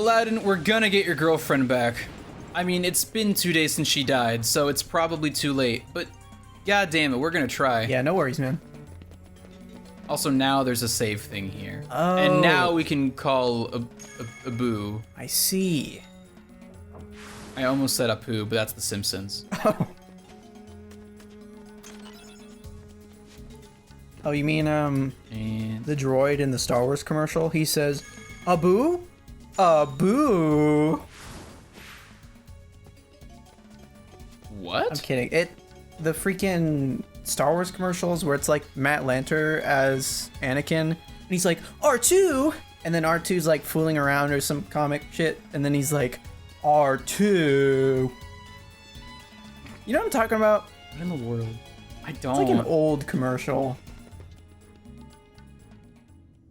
Aladdin, we're gonna get your girlfriend back. I mean, it's been 2 days since she died, so it's probably too late, but god damn it, we're gonna try. Yeah, no worries, man. Also, now there's a save thing here. Oh. And now we can call a boo. I see. I almost said Apu, but that's The Simpsons. Oh. Oh, you mean, And the droid in the Star Wars commercial? He says, Abu? Abu? what? I'm kidding. The freaking Star Wars commercials where it's like Matt Lanter as Anakin, and he's like, R2! And then R2's like fooling around or some comic shit, and then he's like, R2. You know what I'm talking about? What in the world? I don't. It's like an old commercial.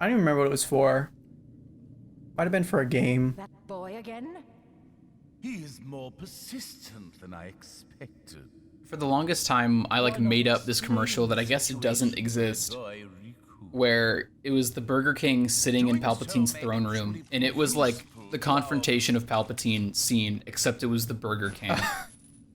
I don't even remember what it was for. Might have been for a game. That boy again? He is more persistent than I expected. For the longest time, I like made up this commercial that I guess it doesn't exist, where it was the Burger King sitting in Palpatine's throne room, and it was like the confrontation of Palpatine scene, except it was the Burger King.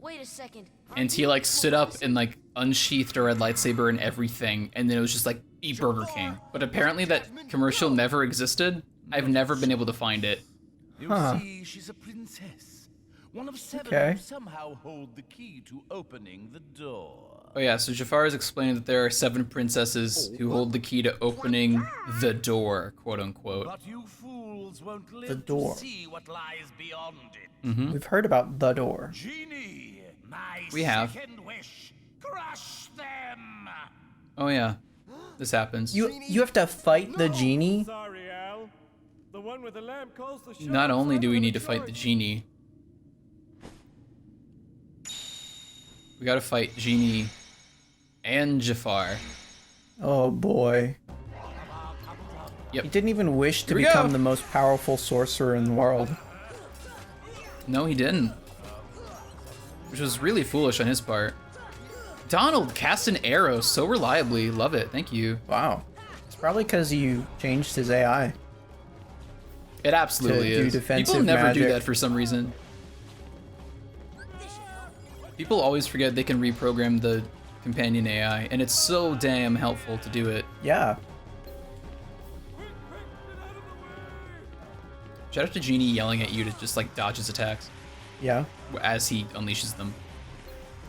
Wait a second. And he like stood up and like unsheathed a red lightsaber and everything, and then it was just like, eat Burger King. But apparently that commercial never existed. I've never been able to find it. You see, she's a princess. One of 7 who somehow hold the key to opening the door. Oh yeah, so Jafar is explaining that there are 7 princesses who hold the key to opening the door, quote unquote. But you fools won't live The door. to see what lies beyond it. Mm-hmm. We've heard about the door. Genie, my We have. second wish, crush them. Oh yeah, this happens. You have to fight the genie? Sorry, Al. The one with the lamp calls the shots. Not only do we need to fight the genie, we gotta fight Genie and Jafar. Oh boy. Yep. He didn't even wish to Here we become go. the most powerful sorcerer in the world. No, he didn't. Which was really foolish on his part. Donald cast an arrow so reliably. Love it. Thank you. Wow. It's probably because you changed his AI. It absolutely To do is. defensive People never do magic. that for some reason. People always forget they can reprogram the companion AI, and it's so damn helpful to do it. Yeah. Shout out to Genie yelling at you to just like dodge his attacks Yeah. as he unleashes them.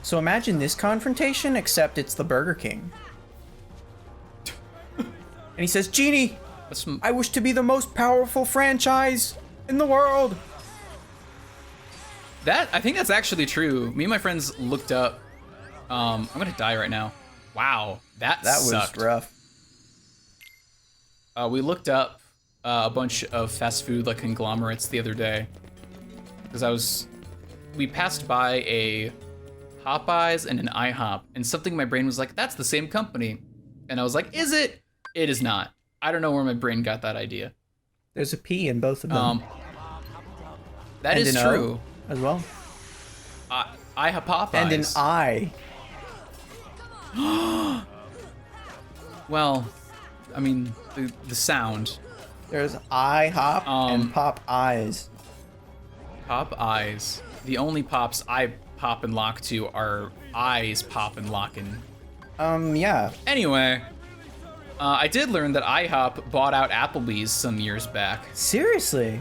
So imagine this confrontation, except it's the Burger King. And he says, Genie, That's some, I wish to be the most powerful franchise in the world. I think that's actually true. Me and my friends looked up. I'm gonna die right now. Wow, that sucked. was rough. We looked up a bunch of fast food like conglomerates the other day because we passed by a Popeyes and an IHOP, and something in my brain was like, that's the same company, and I was like, is it? It is not. I don't know where my brain got that idea. There's a P in both of them. That And is an O true. as well. IHOP Popeyes. And an I. Well, I mean, the sound. There's IHOP Um, and Pop Eyes. Pop eyes. The only pops I pop and lock to are eyes pop and locking. Yeah. Anyway, I did learn that IHOP bought out Applebee's some years back. Seriously?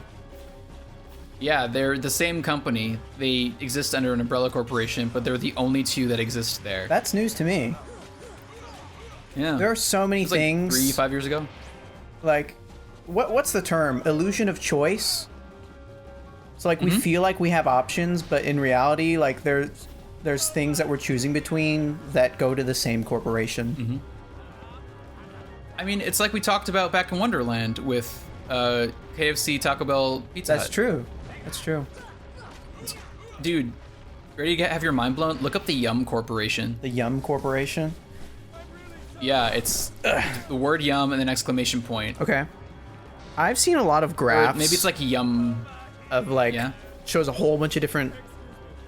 Yeah, they're the same company. They exist under an umbrella corporation, but they're the only two that exist there. That's news to me. Yeah. There are so many It was like things. 3-5 years ago. Like, what's the term? Illusion of choice? So like we feel like we have options, but in reality, like there's things that we're choosing between that go to the same corporation. I mean, it's like we talked about back in Wonderland with KFC, Taco Bell, Pizza That's Hut. true. That's true. Dude, ready to have your mind blown? Look up the Yum Corporation. The Yum Corporation. Yeah, it's the word Yum and then exclamation point. Okay. I've seen a lot of Or graphs. maybe it's like Yum. of like Yeah. shows a whole bunch of different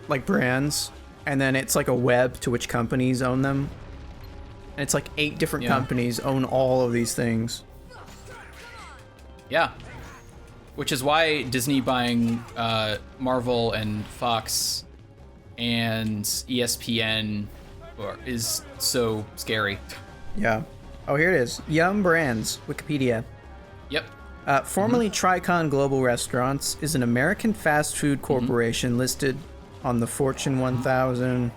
like brands, and then it's like a web to which companies own them. And it's like 8 different Yeah. companies own all of these things. Yeah. Which is why Disney buying Marvel and Fox and ESPN is so scary. Yeah. Oh, here it is. Yum Brands, Wikipedia. Yep. Formerly Tricon Global Restaurants is an American fast food corporation listed on the Fortune 1000.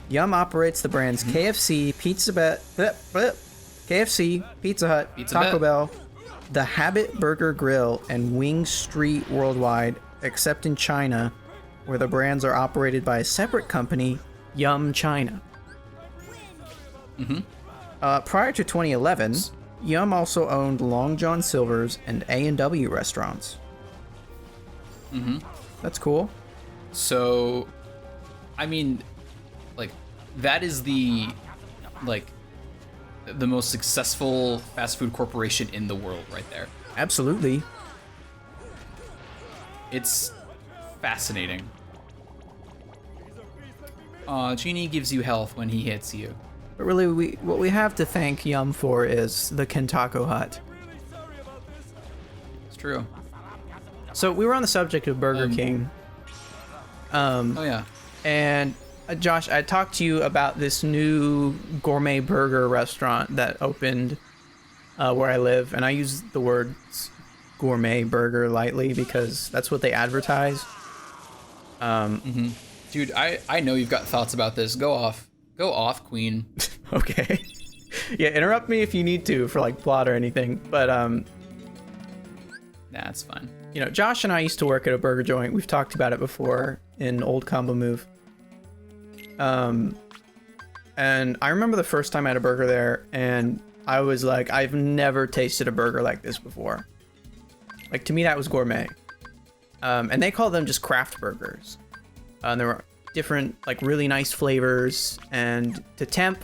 Yum operates the brands KFC, KFC, Pizza Hut, Taco Bell, The Habit Burger Grill, and Wing Street worldwide, except in China, where the brands are operated by a separate company, Yum China. Prior to 2011, Yum also owned Long John Silver's and A&W restaurants. That's cool. So, I mean, like, that is the most successful fast food corporation in the world right there. Absolutely. It's fascinating. Genie gives you health when he hits you. But really, what we have to thank Yum for is the Kentaco Hut. It's true. So we were on the subject of Burger King. Oh yeah. And Josh, I talked to you about this new gourmet burger restaurant that opened where I live, and I use the word gourmet burger lightly because that's what they advertise. Dude, I know you've got thoughts about this. Go off. Go off, Queen. Okay. Yeah, interrupt me if you need to for like plot or anything. But Nah, it's fine. you know, Josh and I used to work at a burger joint. We've talked about it before in Old Combo Move. And I remember the first time I had a burger there, and I was like, I've never tasted a burger like this before. Like, to me, that was gourmet. And they call them just craft burgers. There were different, like, really nice flavors and to temp,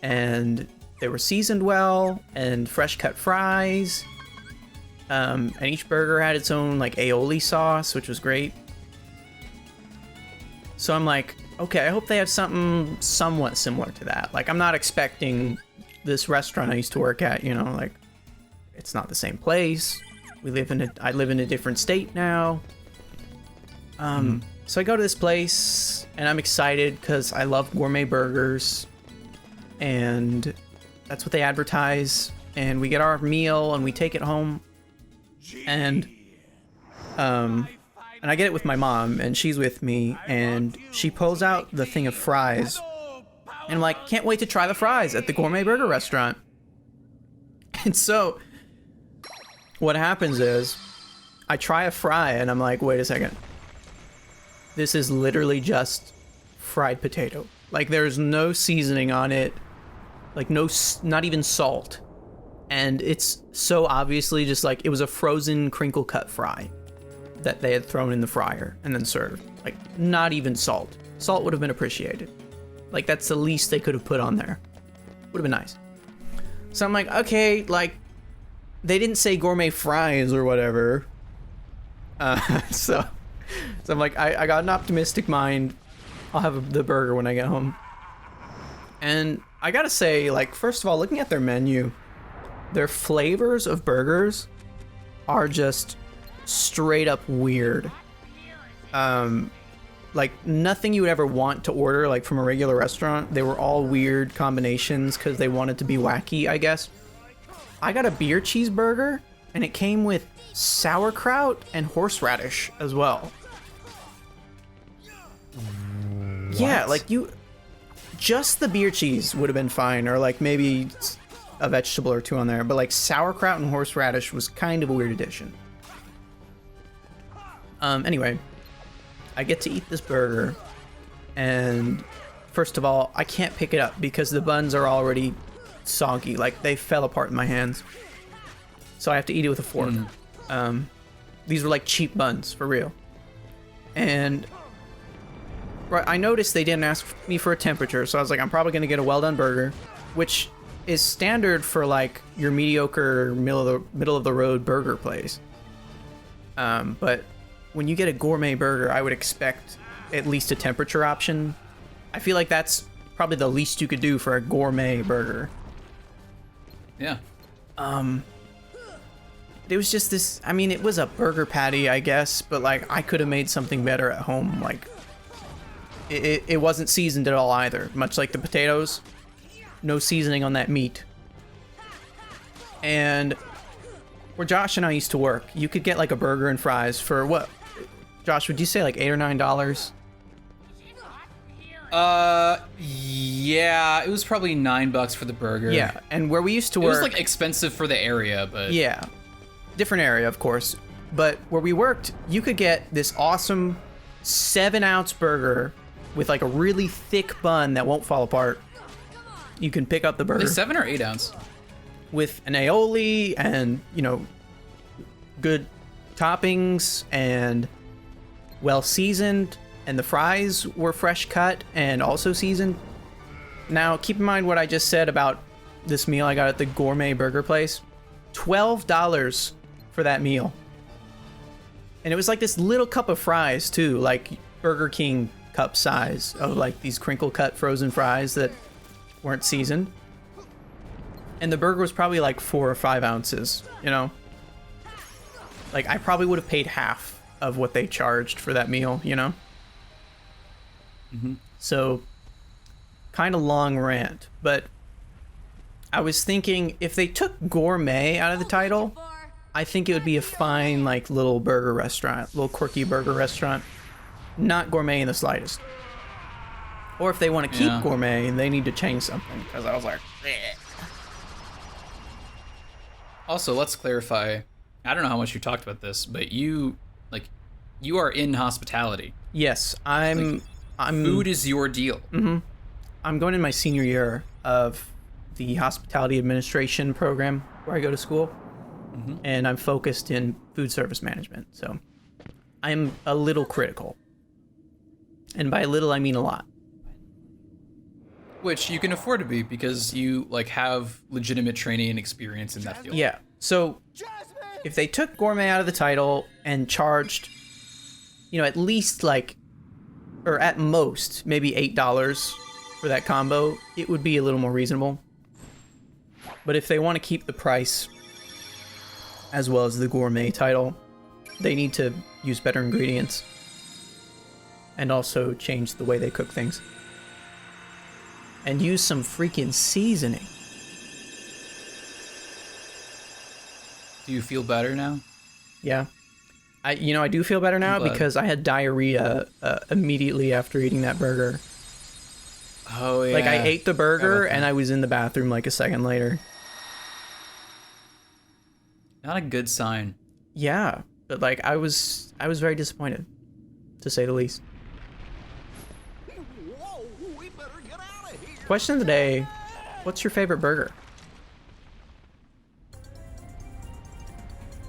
and they were seasoned well, and fresh cut fries. And each burger had its own, like, aioli sauce, which was great. So I'm like, okay, I hope they have something somewhat similar to that. Like, I'm not expecting this restaurant I used to work at, you know, like, it's not the same place. I live in a different state now. So I go to this place, and I'm excited because I love gourmet burgers, and that's what they advertise. And we get our meal, and we take it home, and I get it with my mom, and she's with me, and she pulls out the thing of fries, and I'm like, can't wait to try the fries at the gourmet burger restaurant. And so what happens is I try a fry, and I'm like, wait a second. This is literally just fried potato. Like, there's no seasoning on it. Like, not even salt. And it's so obviously just like, it was a frozen crinkle cut fry that they had thrown in the fryer and then served. Like, not even salt. Salt would have been appreciated. Like, that's the least they could have put on there. Would have been nice. So I'm like, okay, like, they didn't say gourmet fries or whatever. So I'm like, I got an optimistic mind. I'll have the burger when I get home. And I gotta say, like, first of all, looking at their menu, their flavors of burgers are just straight up weird. Like, nothing you would ever want to order, like, from a regular restaurant. They were all weird combinations because they wanted to be wacky, I guess. I got a beer cheeseburger, and it came with sauerkraut and horseradish as well. Yeah, like, just the beer cheese would have been fine, or like maybe a vegetable or two on there, but like sauerkraut and horseradish was kind of a weird addition. Anyway, I get to eat this burger, and first of all, I can't pick it up because the buns are already soggy, like they fell apart in my hands. So I have to eat it with a fork. These were like cheap buns, for real. And right, I noticed they didn't ask me for a temperature, so I was like, I'm probably gonna get a well-done burger, which is standard for like your mediocre middle of the road burger place. But when you get a gourmet burger, I would expect at least a temperature option. I feel like that's probably the least you could do for a gourmet burger. Yeah. there was just this, I mean, it was a burger patty, I guess, but like I could have made something better at home. Like it wasn't seasoned at all either, much like the potatoes. No seasoning on that meat. And where Josh and I used to work, you could get like a burger and fries for what? Josh, would you say like $8 or $9? Yeah, it was probably $9 for the burger. Yeah, and where we used to work, It was like expensive for the area, but yeah, different area, of course. But where we worked, you could get this awesome 7-ounce burger with like a really thick bun that won't fall apart. You can pick up the burger. Are they 7 or 8 ounce? With an aioli and, you know, good toppings and well seasoned, and the fries were fresh cut and also seasoned. Now, keep in mind what I just said about this meal I got at the gourmet burger place. $12 for that meal. And it was like this little cup of fries too, like Burger King cup size of like these crinkle cut frozen fries that weren't seasoned. And the burger was probably like 4 or 5 ounces, you know? Like, I probably would have paid half of what they charged for that meal, you know? Mm-hmm. So, kind of long rant, but I was thinking if they took gourmet out of the title, I think it would be a fine, like, little burger restaurant, little quirky burger restaurant. Not gourmet in the slightest. Or if they want to keep gourmet, they need to change something, because I was like, bleh. Also, let's clarify. I don't know how much you talked about this, but you are in hospitality. Yes, I'm food is your deal. Mm-hmm. I'm going in my senior year of the hospitality administration program where I go to school, and I'm focused in food service management. So I'm a little critical, and by little I mean a lot. Which you can afford to be because you have legitimate training and experience in that field. Yeah. So if they took gourmet out of the title and charged, at least or at most maybe $8 for that combo, it would be a little more reasonable. But if they want to keep the price as well as the gourmet title, they need to use better ingredients and also change the way they cook things. And use some freaking seasoning. Do you feel better now? Yeah. I do feel better now because I had diarrhea immediately after eating that burger. Oh, yeah. I ate the burger and I was in the bathroom a second later. Not a good sign. Yeah, but I was very disappointed, to say the least. Question of the day, what's your favorite burger?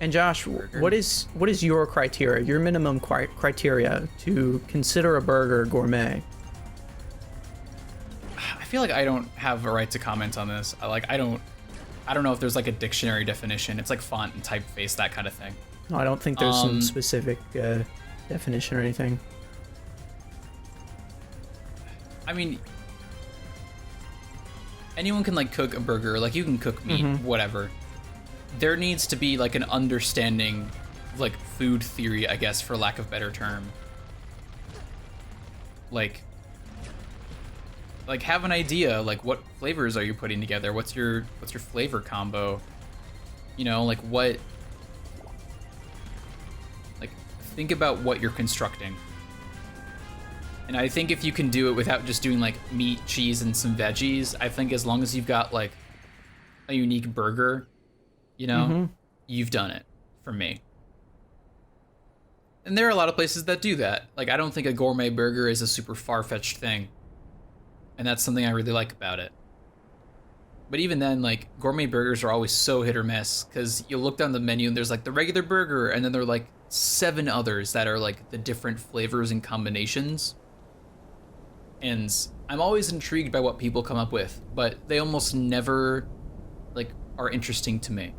And Josh, what is your criteria, your minimum criteria to consider a burger gourmet? I feel like I don't have a right to comment on this. I don't know if there's a dictionary definition. It's like font and typeface, that kind of thing. No, I don't think there's some specific definition or anything. I mean, anyone can cook a burger. You can cook meat, whatever. There needs to be an understanding, food theory, I guess, for lack of a better term. Have an idea, what flavors are you putting together? What's your flavor combo? What? Think about what you're constructing. And I think if you can do it without just doing meat, cheese, and some veggies, I think as long as you've got a unique burger, you've done it for me. And there are a lot of places that do that. I don't think a gourmet burger is a super far-fetched thing. And that's something I really like about it. But even then, gourmet burgers are always so hit or miss, because you look down the menu and there's the regular burger, and then there are 7 others that are the different flavors and combinations. And I'm always intrigued by what people come up with, but they almost never are interesting to me.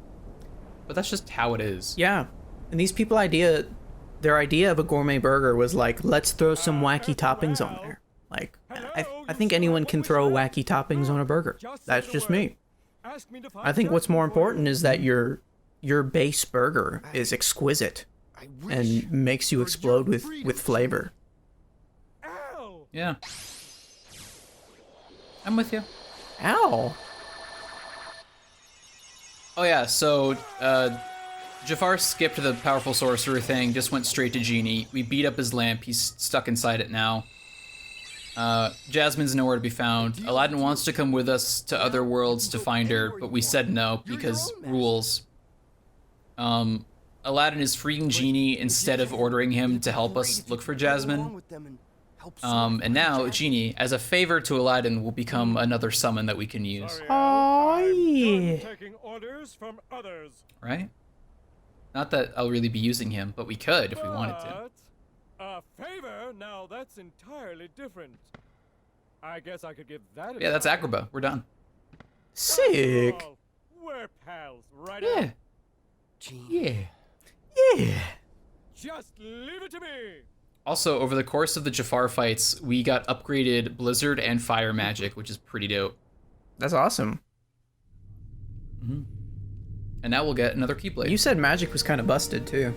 But that's just how it is. Yeah. And these people their idea of a gourmet burger was let's throw some wacky toppings on there. I think anyone can throw wacky toppings on a burger. That's just me. I think what's more important is that you're your base burger is exquisite and makes you explode with flavor. Ow! Yeah. I'm with you. Ow. Oh yeah, so Jafar skipped the powerful sorcerer thing, just went straight to Genie. We beat up his lamp, he's stuck inside it now. Jasmine's nowhere to be found. Aladdin wants to come with us to other worlds to find her, but we said no, because rules. Aladdin is freeing Genie instead of ordering him to help us look for Jasmine. And now, Genie, as a favor to Aladdin, will become another summon that we can use. Sorry, Oh, I'm yeah. done taking orders from others. Right? Not that I'll really be using him, but we could if we wanted to. But a favor? Now that's entirely different. I guess I could give that a Yeah, that's try. Agrabah. We're done. Sick. After all, we're pals, right? Yeah. Al? Yeah. Yeah. Just leave it to me. Also, over the course of the Jafar fights, we got upgraded Blizzard and Fire magic, which is pretty dope. That's awesome. And now we'll get another Keyblade. You said magic was kind of busted too.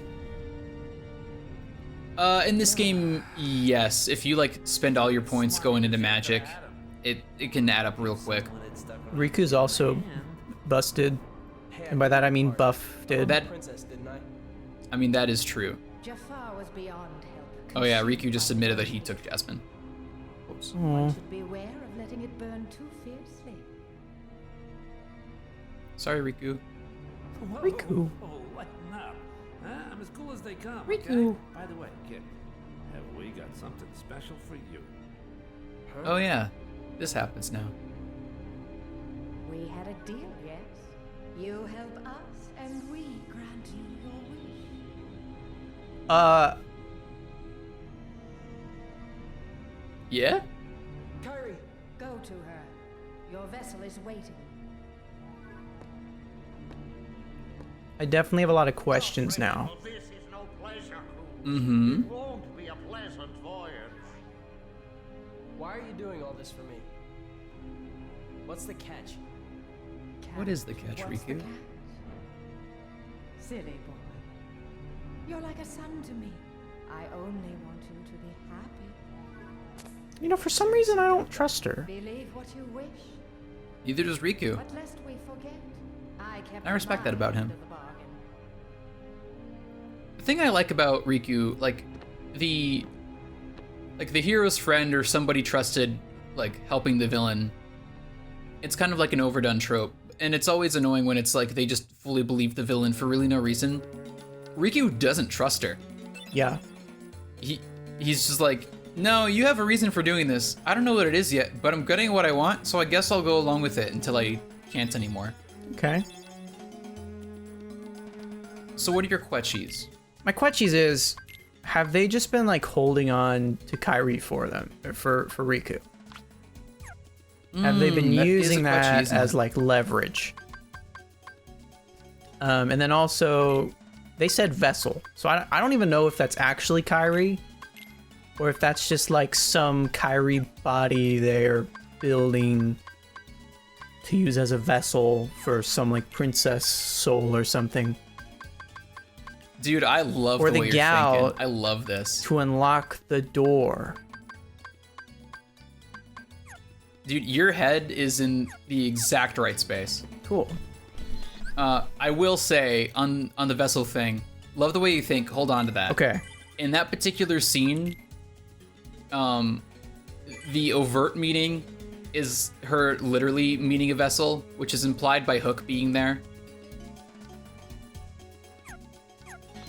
In this game, yes. If you like spend all your points going into magic, it can add up real quick. Riku's also busted. And by that I mean buffed. That, I mean, that is true. Jafar was beyond help. Oh yeah, Riku just admitted that he took Jasmine. Oops. One should beware of letting it burn too fiercely. Sorry, Riku. Riku. Oh, lighten up. Huh? I'm as cool as they come. Riku. Okay? By the way, kid, have we got something special for you? Oh yeah, this happens now. We had a deal, yes? You help us, and we grant you your wish. Yeah? Kyrie, go to her. Your vessel is waiting. I definitely have a lot of questions now. This is no pleasure cruise. Mm-hmm. It won't be a pleasant voyage. Why are you doing all this for me? What's the catch? What is the catch, What's the Riku? catch? Silly boy. You're like a son to me. I only want you to be happy. You know, for some reason I don't trust her. Believe what you wish. Neither does Riku. But lest we forget, I kept I respect that my about him. end of the bargain. The thing I like about Riku, like the hero's friend or somebody trusted, like helping the villain, it's kind of like an overdone trope. And it's always annoying when it's like they just fully believe the villain for really no reason. Riku doesn't trust her. Yeah. He's just like, no, you have a reason for doing this. I don't know what it is yet, but I'm getting what I want, so I guess I'll go along with it until I can't anymore. Okay. So what are your quetchies? My questions is, have they just been like holding on to Kyrie for them, or for Riku? Have they been that is a using quetchy, that isn't as it? like leverage? And then also, they said vessel, so I don't even know if that's actually Kyrie, or if that's just like some Kyrie body they're building to use as a vessel for some like princess soul or something. Dude, I love Or the the way you're gal- thinking. I love this. To unlock the door. Dude, your head is in the exact right space. Cool. I will say, on the vessel thing, love the way you think. Hold on to that. Okay. In that particular scene, the overt meaning is her literally meaning a vessel, which is implied by Hook being there.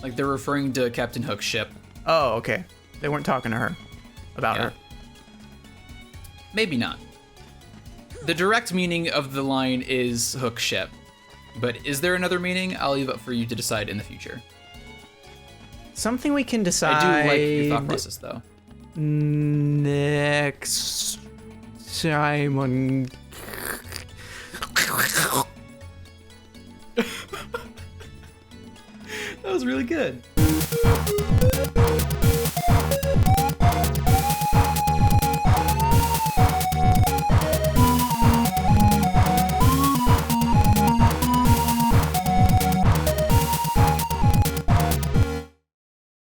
Like, they're referring to Captain Hook's ship. Oh, okay. They weren't talking to her about Yeah. her. Maybe not. The direct meaning of the line is Hook's ship. But is there another meaning? I'll leave it for you to decide in the future. Something we can decide. I do like your thought process, though. Next time on. That was really good.